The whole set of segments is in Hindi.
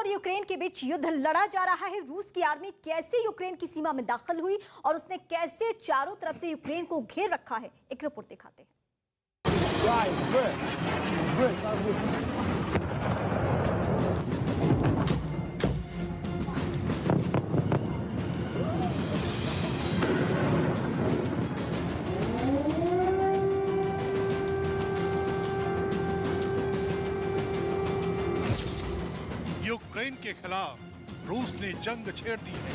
और यूक्रेन के बीच युद्ध लड़ा जा रहा है। रूस की आर्मी कैसे यूक्रेन की सीमा में दाखिल हुई और उसने कैसे चारों तरफ से यूक्रेन को घेर रखा है, एक रिपोर्ट दिखाते हैं। यूक्रेन के खिलाफ रूस ने जंग छेड़ दी है।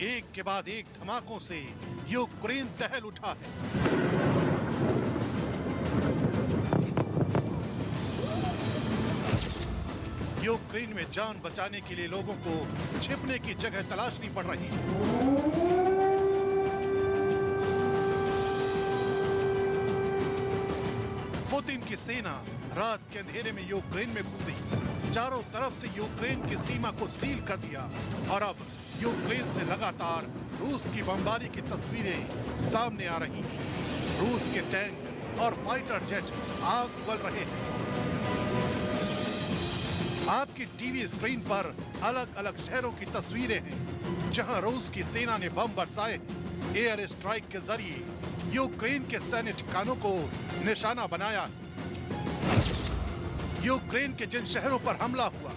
एक के बाद एक धमाकों से यूक्रेन दहल उठा है। यूक्रेन में जान बचाने के लिए लोगों को छिपने की जगह तलाशनी पड़ रही है। पुतिन की सेना रात के अंधेरे में यूक्रेन में घुसी, चारों तरफ से यूक्रेन की सीमा को सील कर दिया और अब यूक्रेन से लगातार रूस की बमबारी की तस्वीरें सामने आ रही हैं। रूस के टैंक और फाइटर जेट आग उगल रहे हैं। आपकी टीवी स्क्रीन पर अलग अलग शहरों की तस्वीरें हैं जहां रूस की सेना ने बम बरसाए। एयर स्ट्राइक के जरिए यूक्रेन के सैन्य ठिकानों को निशाना बनाया। यूक्रेन के जिन शहरों पर हमला हुआ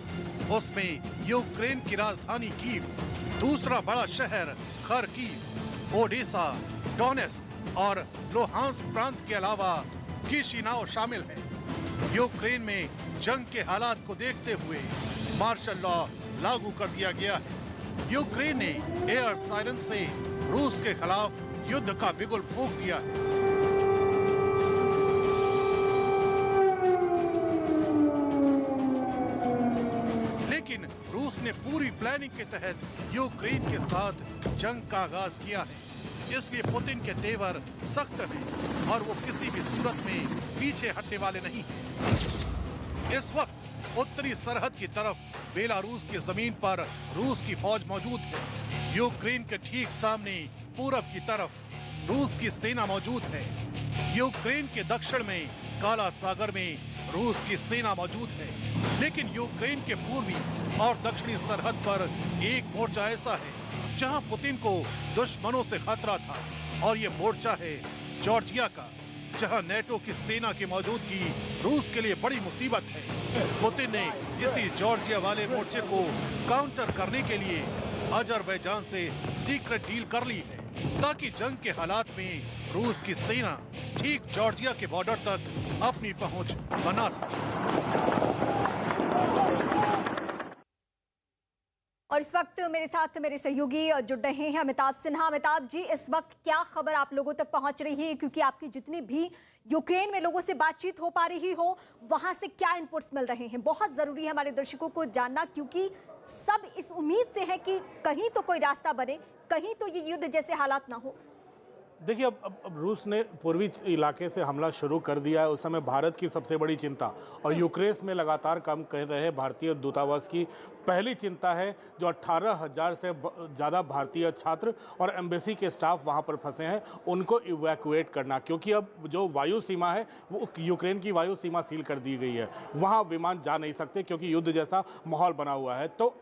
उसमें यूक्रेन की राजधानी कीव, दूसरा बड़ा शहर खार्किव, ओडेसा, डोनेस्क और लुहांस्क प्रांत के अलावा किशिनाव शामिल है। यूक्रेन में जंग के हालात को देखते हुए मार्शल लॉ लागू कर दिया गया है। यूक्रेन ने एयर सायरन से रूस के खिलाफ युद्ध का बिगुल फूंक दिया है। लेकिन रूस ने पूरी प्लानिंग के तहत यूक्रेन के साथ जंग का आगाज किया है। इसलिए पुतिन के तेवर सख्त हैं और वो किसी भी सूरत में पीछे हटने वाले नहीं हैं। इस वक्त उत्तरी सरहद की तरफ बेलारूस की जमीन पर रूस की फौज मौजूद है। यूक्रेन के ठीक सामने पूरब की तरफ रूस की सेना मौजूद है। यूक्रेन के दक्षिण में काला सागर में रूस की सेना मौजूद है। लेकिन यूक्रेन के पूर्वी और दक्षिणी सरहद पर एक मोर्चा ऐसा है जहां पुतिन को दुश्मनों से खतरा था, और ये मोर्चा है जॉर्जिया का, जहां नेटो की सेना की मौजूदगी रूस के लिए बड़ी मुसीबत है। पुतिन ने इसी जॉर्जिया वाले मोर्चे को काउंटर करने के लिए अजरबैजान से सीक्रेट डील कर ली है ताकि जंग के हालात में रूस की सेना ठीक जॉर्जिया के बॉर्डर तक अपनी पहुंच बना सके। और इस वक्त मेरे साथ मेरे सहयोगी जुड़ रहे हैं अमिताभ सिन्हा। अमिताभ जी, इस वक्त क्या खबर आप लोगों तक पहुंच रही है, क्योंकि आपकी जितनी भी यूक्रेन में लोगों से बातचीत हो पा रही हो वहां से क्या इनपुट्स मिल रहे हैं? बहुत जरूरी है हमारे दर्शकों को जानना, क्योंकि सब इस उम्मीद से है कि कहीं तो कोई रास्ता बने, कहीं तो ये युद्ध जैसे हालात ना हो। देखिए, अब रूस ने पूर्वी इलाके से हमला शुरू कर दिया है। उस समय भारत की सबसे बड़ी चिंता और यूक्रेन में लगातार काम कर रहे भारतीय दूतावास की पहली चिंता है जो 18,000 से ज़्यादा भारतीय छात्र और एम्बेसी के स्टाफ वहां पर फंसे हैं, उनको इवैक्यूएट करना, क्योंकि अब जो वायु सीमा है वो यूक्रेन की वायु सीमा सील कर दी गई है। वहां विमान जा नहीं सकते क्योंकि युद्ध जैसा माहौल बना हुआ है। तो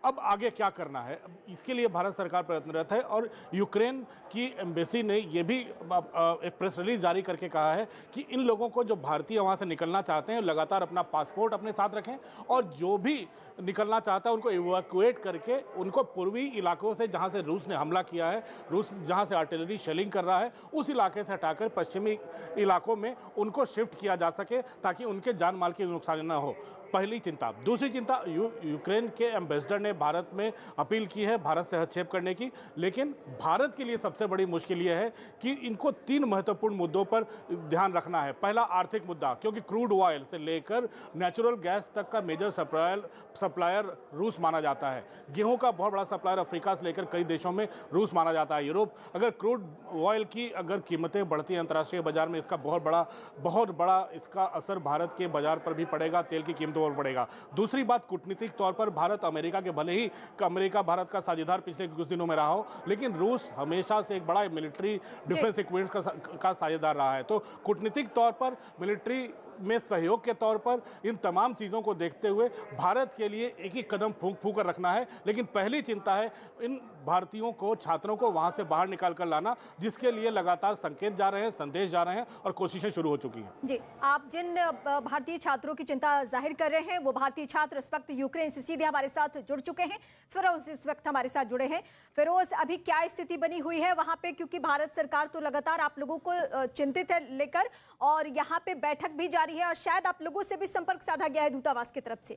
अब आगे क्या करना है, इसके लिए भारत सरकार प्रयत्नरत है। और यूक्रेन की एम्बेसी ने यह भी एक प्रेस रिलीज जारी करके कहा है कि इन लोगों को जो भारतीय वहां से निकलना चाहते हैं लगातार अपना पासपोर्ट अपने साथ रखें, और जो भी निकलना चाहता है उनको इवैक्यूएट करके उनको पूर्वी इलाकों से जहां से रूस ने हमला किया है, रूस जहां से आर्टिलरी शेलिंग कर रहा है, उस इलाके से हटाकर पश्चिमी इलाकों में उनको शिफ्ट किया जा सके ताकि उनके जान माल की नुकसान न हो। पहली चिंता। दूसरी चिंता, यूक्रेन के एम्बेसडर ने भारत में अपील की है भारत से हस्तक्षेप करने की, लेकिन भारत के लिए सबसे बड़ी मुश्किल यह है कि इनको 3 महत्वपूर्ण मुद्दों पर ध्यान रखना है। पहला, आर्थिक मुद्दा, क्योंकि क्रूड ऑयल से लेकर नेचुरल गैस तक का मेजर सप्लायर रूस माना जाता है। गेहूं का बहुत बड़ा सप्लायर अफ्रीका से लेकर कई देशों में रूस माना जाता है। यूरोप, अगर क्रूड ऑयल की अगर कीमतें बढ़ती हैं अंतर्राष्ट्रीय बाजार में, इसका बहुत बड़ा इसका असर भारत के बाजार पर भी पड़ेगा, तेल की कीमतों तौर पड़ेगा। दूसरी बात, कूटनीतिक तौर पर भारत अमेरिका के, भले ही अमेरिका भारत का साझेदार पिछले कुछ दिनों में रहा हो, लेकिन रूस हमेशा से एक बड़ा मिलिट्री डिफेंस इक्विपमेंट्स का साझेदार रहा है। तो कूटनीतिक तौर पर, मिलिट्री में सहयोग के तौर पर इन तमाम चीज़ों को देखते हुए भारत के लिए एक ही कदम फूंक कर रखना है। लेकिन पहली चिंता है इन भारतीयों को, छात्रों को वहां से बाहर निकाल कर लाना, जिसके लिए लगातार संकेत जा रहे हैं, संदेश जा रहे हैं और कोशिशें शुरू हो चुकी हैं। जी, आप जिन भारतीय छात्रों की चिंता जाहिर कर रहे हैं, वो भारतीय छात्र इस वक्त यूक्रेन से सीधे हमारे साथ जुड़ चुके हैं। फिरोज इस वक्त हमारे साथ जुड़े हैं। फिरोज, अभी क्या स्थिति बनी हुई है वहां पे, क्योंकि भारत सरकार तो लगातार आप लोगों को चिंतित है लेकर, और यहाँ पे बैठक भी जारी है और शायद आप लोगों से भी संपर्क साधा गया है दूतावास की तरफ से।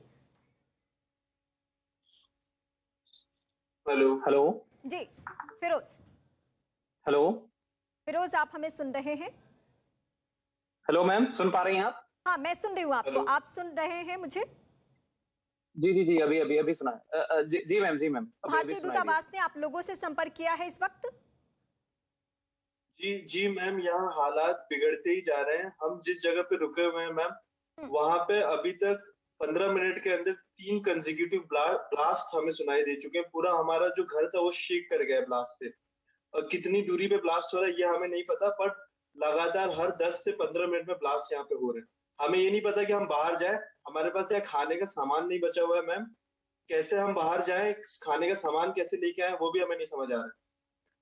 हेलो हेलो जी फिरोज। हेलो फिरोज, आप हमें सुन रहे हैं? हेलो मैम, सुन पा रही हैं आप? हाँ, मैं सुन रही हूँ आपको। हेलो। आप सुन रहे हैं मुझे? जी जी जी, अभी अभी अभी सुना है। जी मैम, जी मैम, भारतीय दूतावास ने आप लोगों से संपर्क किया है इस वक्त? जी जी मैम, यहाँ हालात बिगड़ते ही जा रहे हैं। हम जिस जगह पे रुके हुए हैं मैम, वहाँ पे अभी तक 15 मिनट के अंदर 3 कंसेक्यूटिव ब्लास्ट हमें सुनाई दे चुके हैं। पूरा हमारा जो घर था वो शेक कर गया ब्लास्ट से। और कितनी दूरी पे ब्लास्ट हो रहा है ये हमें नहीं पता, बट लगातार हर 10 से 15 मिनट में ब्लास्ट यहाँ पे हो रहे हैं। हमें ये नहीं पता कि हम बाहर जाए, हमारे पास यहाँ खाने का सामान नहीं बचा हुआ है मैम। कैसे हम बाहर जाएं, खाने का सामान कैसे लेके आए वो भी हमें नहीं समझ आ रहा है,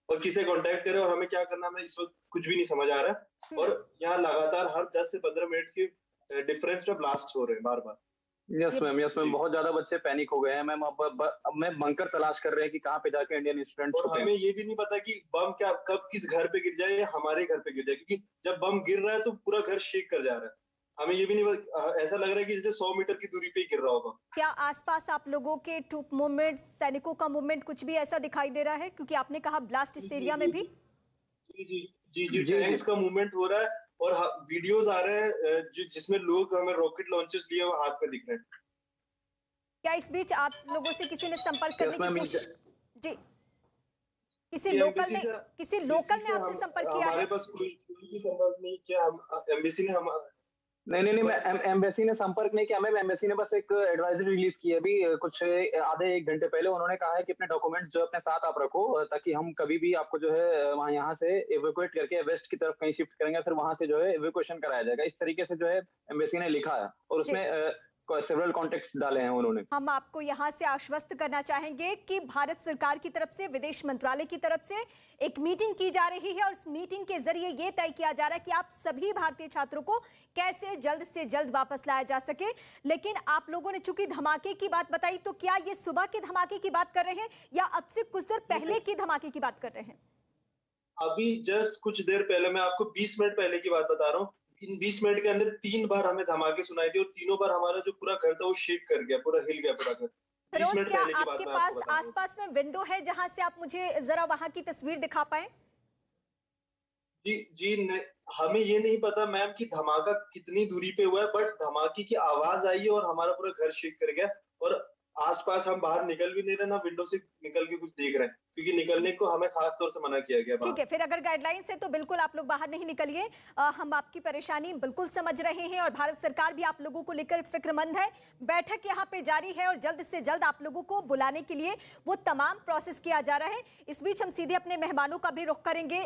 और किसे कांटेक्ट करें और हमें क्या करना, हमें इस वक्त कुछ भी नहीं समझ आ रहा है। और यहाँ लगातार हर 10 से 15 मिनट के डिफरेंस में ब्लास्ट हो रहे हैं बार बार। यस मैम, यस मैम, बहुत ज्यादा बच्चे पैनिक हो गए हैं मैम। अब मैं बंकर तलाश कर रहे हैं कि कहाँ पे जाके इंडियन स्टूडेंट्स और हमें ये भी नहीं पता कि बम क्या कब किस घर पे गिर जाए या हमारे घर पे गिर जाए, क्योंकि जब बम गिर रहा है तो पूरा घर शेक कर जा रहा है। हमें ये भी नहीं पता, ऐसा लग रहा है कि जैसे 100 मीटर की दूरी पे ही गिर रहा होगा। क्या आसपास आप लोगों के ट्रूप मूवमेंट, सैनिकों का मूवमेंट कुछ भी ऐसा दिखाई दे रहा है? क्योंकि आपने कहा ब्लास्ट इस एरिया में भी। जी जी जी जी, टैंक्स का मूवमेंट हो रहा है और वीडियोस आ रहे हैं जिसमें लोग हमें रॉकेट लॉन्चर्स लिए हुए हाथ में दिख रहे हैं। क्या इस बीच आप लोगों से किसी ने संपर्क करने की कोशिश? जी, किसी ये लोकल embassy ने से- किसी लोकल ने आपसे संपर्क किया है? हमारे पास कोई भी संपर्क नहीं किया। एम्बेसी ने नहीं, मैं एम्बेसी ने संपर्क नहीं किया मैम। एम्बेसी ने बस एक एडवाइजरी रिलीज की है अभी कुछ आधे 1 घंटे पहले। उन्होंने कहा है कि अपने डॉक्यूमेंट्स जो अपने साथ आप रखो, ताकि हम कभी भी आपको जो है वहाँ यहाँ से एवेक्यूएट करके वेस्ट की तरफ कहीं शिफ्ट करेंगे, फिर वहां से जो है एवेक्यूएशन कराया जाएगा। इस तरीके से जो है एम्बेसी ने लिखा है और उसमें सेवरल कॉन्टेक्स्ट डाले हैं उन्होंने। हम आपको यहाँ से आश्वस्त करना चाहेंगे कि भारत सरकार की तरफ से, विदेश मंत्रालय की तरफ से एक मीटिंग की जा रही है और इस मीटिंग के जरिए ये तय किया जा रहा है कि आप सभी भारतीय छात्रों को कैसे जल्द से जल्द वापस लाया जा सके। लेकिन आप लोगों ने चूंकि धमाके की बात बताई, तो क्या ये सुबह के धमाके की बात कर रहे हैं या अब से कुछ देर पहले की धमाके की बात कर रहे हैं? अभी जस्ट कुछ देर पहले, मैं आपको 20 मिनट पहले की बात बता रहा हूँ। इन 20 मिनट के अंदर 3 बार हमें धमाके सुनाई दी और तीनों बार हमारा जो पूरा घर था वो शेक कर गया, पूरा हिल गया पूरा घर। 20 फिरोज, मिनट क्या पहले की बात आपके मैं पास आपको बता रहा हूँ। आसपास में विंडो है जहां से आप मुझे जरा वहां की तस्वीर दिखा पाए? जी जी, हमें ये नहीं पता मैम कि धमाका कितनी दूरी पे हुआ है, बट धमाके की आवाज आई है और हमारा पूरा घर शेक कर गया। और आसपास हम बाहर निकल भी नहीं रहे, ना विंडो से निकल के कुछ देख रहे हैं, क्योंकि निकलने को हमें खास तौर से मना किया गया। ठीक है, फिर अगर गाइडलाइंस है तो बिल्कुल आप लोग बाहर नहीं निकलिए। हम आपकी परेशानी बिल्कुल समझ रहे हैं और भारत सरकार भी आप लोगों को लेकर फिक्रमंद है। बैठक यहाँ पे जारी है और जल्द से जल्द आप लोगों को बुलाने के लिए वो तमाम प्रोसेस किया जा रहा है। इस बीच हम सीधे अपने मेहमानों का भी रुख करेंगे।